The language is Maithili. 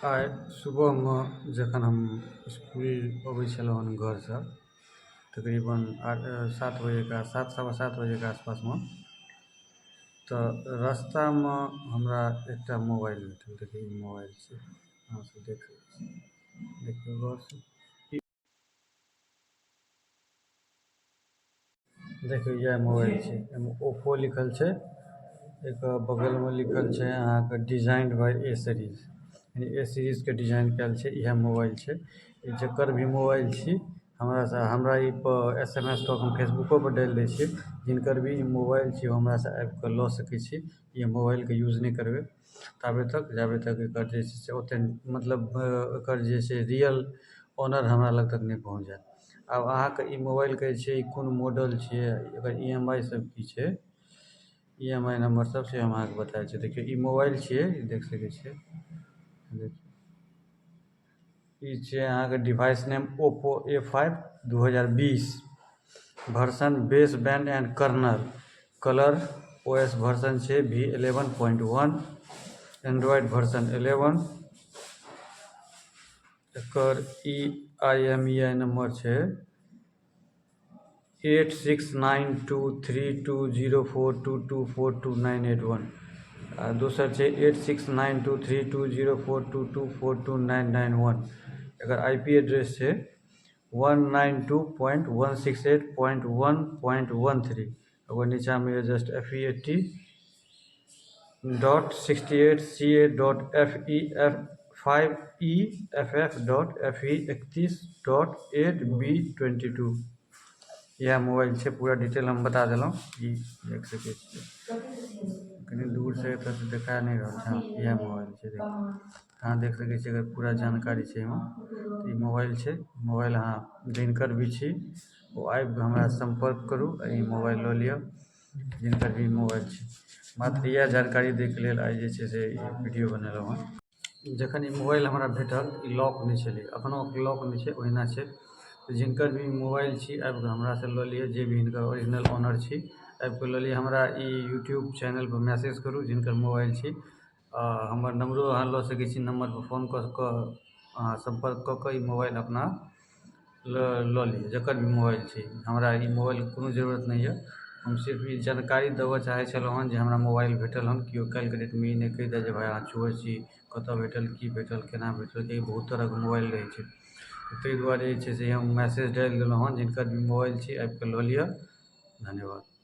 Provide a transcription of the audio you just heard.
आइ सुबहमे जखन हम इसकुल अबै छलहुँ हन घरसँ तकरीबन 7 बजेके 7 सवा 7 बजेके आसपासमे तऽ रस्तामे हमरा एकटा मोबाइल भेटल। देखियौ ई मोबाइल छै, अहाँसभ देख सकै छी, देखियौ गौरसँ, देखियौ इएह मोबाइल छै। एहिमे ओप्पो लिखल छै, एकर बगलमे लिखल छै अहाँके डिजाइन्ड बाय ए सीरीज, यानी ए सीरीजके डिजाइन कयल छै। इएह मोबाइल छै, ई जकर भी मोबाइल छी हमरा ई पर SMS कऽ के फेसबुकोपर डालि दै छियै। जिनकर भी ई मोबाइल छी ओ हमरासँ आबि कऽ लऽ सकै छी। ई मोबाइलके यूज नहि करबै ताबे तक जाबे तक एकर जे छै से ओतेक मतलब एकर जे छै रियल ओनर हमरा लग तक नहि पहुँच जायत। आब अहाँके ई मोबाइलके जे छै ई कोन मॉडल छियै, एकर EMI सब की छै, EMI नंबर सब से हम अहाँके बता दै छी। देखियौ ई मोबाइल छियै, देख सकै छियै, ई छै अहाँके device name Oppo A5 2020, version base band and kernel, colour OS version छै V11.1, एंड्रॉयड वर्सन 11, एकर IMEI नंबर छै 8692320422422981 आ दोसर छै 8692320422422991। एकर IP एड्रेस छै 192.168.1.13। ओकर नीचाँमे यए जस्ट FAT.68CA.FE5EFF.FE31.8B22। इएह मोबाइल छै, पूरा डिटेल हम बता देलहुँ। ई देख सकै छियै, कनि दूरसँ एतऽसँ देखा नहि रहल छै। इएह मोबाइल छै, देखियौ अहाँ देख सकै छियै, एकर पूरा जानकारी छै एहिमे। तऽ ई मोबाइल छै, मोबाइल अहाँ जिनकर भी छी ओ आबि कऽ हमरा सम्पर्क करू आ ई मोबाइल लऽ लिअ, जिनकर भी मोबाइल छै। मात्र इएह जानकारी दैके लेल आइ जे छै से ई वीडियो बनेलहुँ हँ। जखन ई मोबाइल हमरा भेटल ई लॉक नहि छलै, एखनहु लॉक नहि छै, ओहिना छै। जिनकर भी मोबाइल छी आबि कऽ हमरासँ लऽ लिअ, जे भी हिनकर ओरिजिनल ऑनर छी आबि कऽ लऽ लिअ। हमरा ई यूट्यूब चैनलपर मैसेज करू जिनकर मोबाइल छी, हमर नंबरो अहाँ लऽ सकै छी। नंबरपर फोन कऽ कऽ अहाँ सम्पर्क कऽ कऽ ई मोबाइल अपना लऽ लिअ, जकर भी मोबाइल छै। हमरा ई मोबाइलके कोनो जरूरत नहि यऽ, हम सिर्फ ई जानकारी देबऽ चाहै छलहुँ हन जे हमरा मोबाइल भेटल हन। केओ काल्हिके डेटमे ई नहि कहि दए जे भाइ अहाँ चोर छी, कतऽ भेटल, की भेटल, केना भेटल, किएकि बहुत तरहके मोबाइल रहै छै। ताहि दुआरे जे छै से हम मैसेज डालि देलहुँ हन, जिनकर भी मोबाइल छी आबि कऽ लऽ लिअ। धन्यवाद।